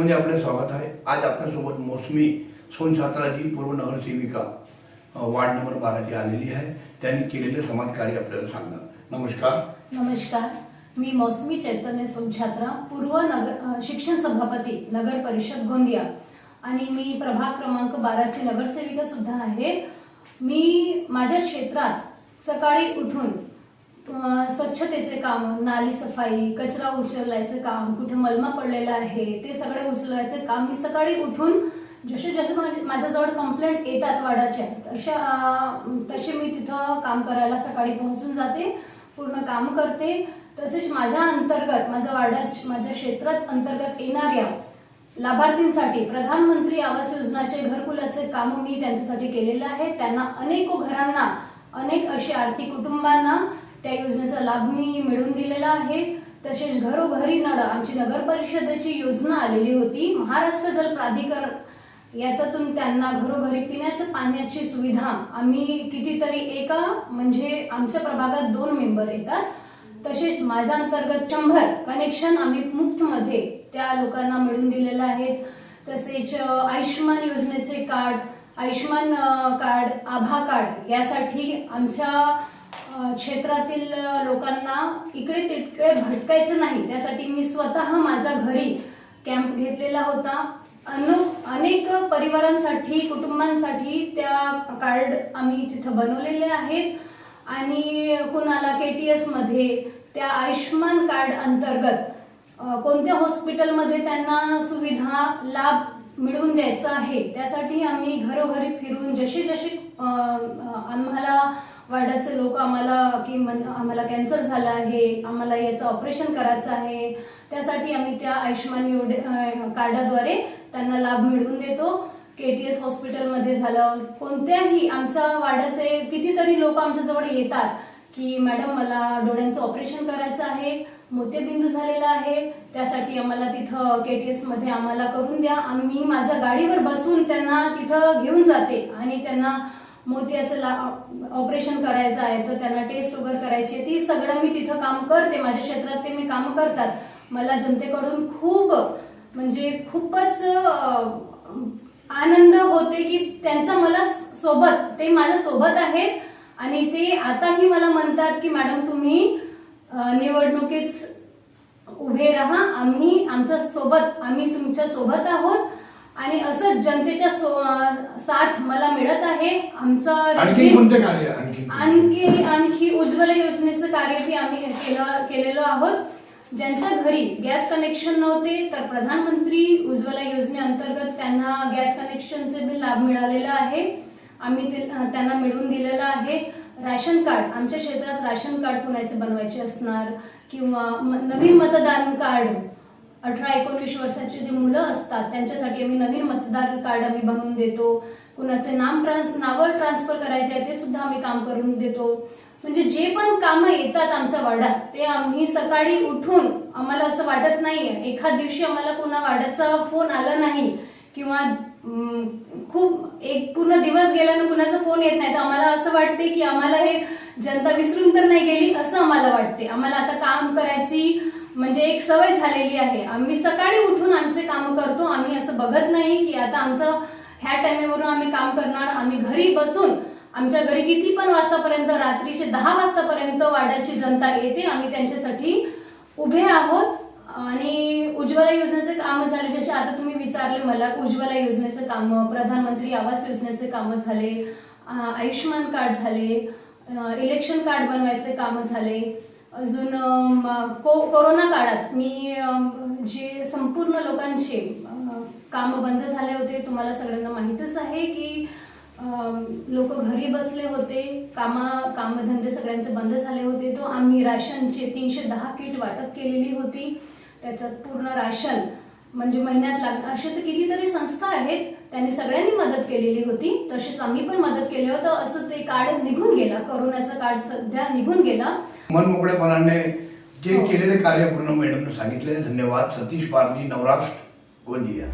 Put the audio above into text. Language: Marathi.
कार्यक्रमामध्ये आपले स्वागत आहे। आज आपल्यासोबत मौसमी सोनछात्राजी पूर्व नगरसेविका वार्ड नंबर 12 ची आलेली आहे। त्यांनी केलेले समाजकार्य आपल्याला सांगणार। नमस्कार। नमस्कार, मी मौसमी चैतन्य सोनछात्रा पूर्व नगर शिक्षण सभापती नगर परिषद गोंदिया आणि मी प्रभाग क्रमांक 12 ची नगरसेविका सुद्धा आहे। मी माझ्या क्षेत्रात सकाळी उठून स्वच्छतेचे काम, नाली सफाई, कचरा उचलायचे काम, कुठे मलमा पडलेला आहे ते सगळे उचलायचे काम मी सकाळी उठून जसे माझ्याजवळ कंप्लेंट येतात वाडाच्या तसे मी तिथं काम करायला सकाळी पोहोचून जाते, पूर्ण काम करते। तसेच माझ्या अंतर्गत माझ्या क्षेत्रात अंतर्गत येणाऱ्या लाभार्थींसाठी प्रधानमंत्री आवास योजनाचे घरकुलाचे काम मी त्यांच्यासाठी केलेले आहे। त्यांना अनेक घरांना, अनेक अशी आर्थिक कुटुंबांना त्या योजनेचा लाभ मी मिळवून दिलेला आहे। तसेच घरोघरी नळ आमची नगर परिषदेची योजना आलेली होती, महाराष्ट्र जल प्राधिकरण याच्यातून त्यांना घरोघरी पिण्याच्या पाण्याची सुविधा आम्ही कितीतरी म्हणजे आमच्या प्रभागात 2 मेंबर येतात। तसेच माझ्या अंतर्गत 100 कनेक्शन आम्ही मुफ्त मध्ये त्या लोकांना मिळवून दिलेले आहेत। तसेच आयुष्यमान योजनेचे कार्ड, आयुष्यमान कार्ड, आभा कार्ड यासाठी आमच्या क्षेत्रातील लोकांना इकडे तिकडे भटकायचं नाही, त्यासाठी मी स्वतः माझ्या घरी कॅम्प घेतलेला होता। अनेक परिवारांसाठी, कुटुंबांसाठी त्या कार्ड आम्ही तिथं बनवलेले आहेत आणि कुणाला केटीएस मध्ये त्या आयुष्यमान कार्ड अंतर्गत कोणत्या हॉस्पिटलमध्ये त्यांना सुविधा लाभ मिळवून द्यायचा आहे त्यासाठी आम्ही घरोघरी फिरून जसे आम्हाला वार्डाचे लोक आम्हाला कॅन्सर झाला आहे, आम्हाला याचं ऑपरेशन करायचं आहे, त्यासाठी आम्ही त्या आयुष्यमान कार्डाद्वारे त्यांना लाभ मिळवून देतो। केटीएस हॉस्पिटलमध्ये झालं, कोणत्याही आमच्या वार्डाचे कितीतरी लोक आमच्याजवळ येतात की मॅडम मला डोळ्यांचं ऑपरेशन करायचं आहे, मोतीबिंदू झालेला आहे, त्यासाठी आम्हाला तिथं केटीएस मध्ये आम्हाला करून द्या। आम्ही माझ्या गाडीवर बसून त्यांना तिथं घेऊन जाते आणि त्यांना मोत्याचं ऑपरेशन करायचं आहे तर त्यांना टेस्ट वगैरे करायची आहे, ती सगळं मी तिथं काम करते। माझ्या क्षेत्रात ते मी काम करतात। मला जनतेकडून खूपच आनंद होते की त्यांचा मला ते माझ्या सोबत आहेत आणि ते आताही मला म्हणतात की मॅडम तुम्ही निवडणुकीत उभे राहा, आम्ही तुमच्या सोबत आहोत आणि असं जनतेच्या साथ मला मिळत आहे। आणखी उज्ज्वला योजनेचं कार्यही आम्ही केलेलं आहोत। ज्यांच्या घरी गॅस कनेक्शन नव्हते तर प्रधानमंत्री उज्ज्वला योजनेअंतर्गत त्यांना गॅस कनेक्शनचे बिल लाभ मिळालेला आहे, आम्ही त्यांना मिळवून दिलेलं आहे। राशन कार्ड, आमच्या क्षेत्रात राशन कार्ड कुणाचे बनवायचे असणार किंवा नवीन मतदान कार्ड 18-19 वर्षाचे जे मुलं असतात त्यांच्यासाठी आम्ही नवीन मतदार कार्ड आम्ही बनवून देतो। कुणाचे नावं ट्रान्सफर करायचे आहे ते सुद्धा आम्ही काम करून देतो। म्हणजे जे पण कामं येतात आमच्या वार्डात ते आम्ही सकाळी उठून, आम्हाला असं वाटत नाहीये एखाद दिवशी आम्हाला कुणा वार्डाचा फोन आला नाही किंवा एक पूर्ण दिवस गेल्यानं कुणाचा फोन येत नाही तर आम्हाला असं वाटते की आम्हाला हे जनता विसरून तर नाही गेली असं आम्हाला वाटते। आम्हाला आता काम करायची म्हणजे एक सवय झालेली आहे। आम्ही सकाळी उठून आमचे काम करतो, आम्ही असं बघत नाही की आता आमचं ह्या टाइमेवरून आम्ही काम करणार। आम्ही घरी बसून आमच्या घरी किती पण वाजतापर्यंत, रात्रीचे 10 वाजतापर्यंत वार्डाची जनता येते, आम्ही त्यांच्यासाठी उभे आहोत। आणि उज्ज्वला योजनेचे काम झाले, जसे आता तुम्ही विचारले मला, उज्ज्वला योजनेचे काम, प्रधानमंत्री आवास योजनेचे काम झाले, आयुष्यमान कार्ड झाले, इलेक्शन कार्ड बनवायचे काम झाले। अजून कोरोना काळात मी जे संपूर्ण लोकांचे काम बंद झाले होते, तुम्हाला सगळ्यांना माहितच आहे की लोक घरी बसले होते, कामधंदे सगळ्यांचे बंद झाले होते, तो आम्ही राशनचे 310 किट वाटप केलेली होती। त्याच्यात पूर्ण राशन म्हणजे महिन्यात लागणार असे तर कितीतरी संस्था आहेत, त्यांनी सगळ्यांनी मदत केलेली होती, तसेच आम्ही पण मदत केली होती। असं ते कार्ड निघून गेला, कोरोनाचा कार्ड सध्या निघून गेला। मनमोकळेपणाने जे केलेले कार्य पूर्ण मॅडमने सांगितले, धन्यवाद। सतीश पारधी, नवराष्ट्र, गोंदिया।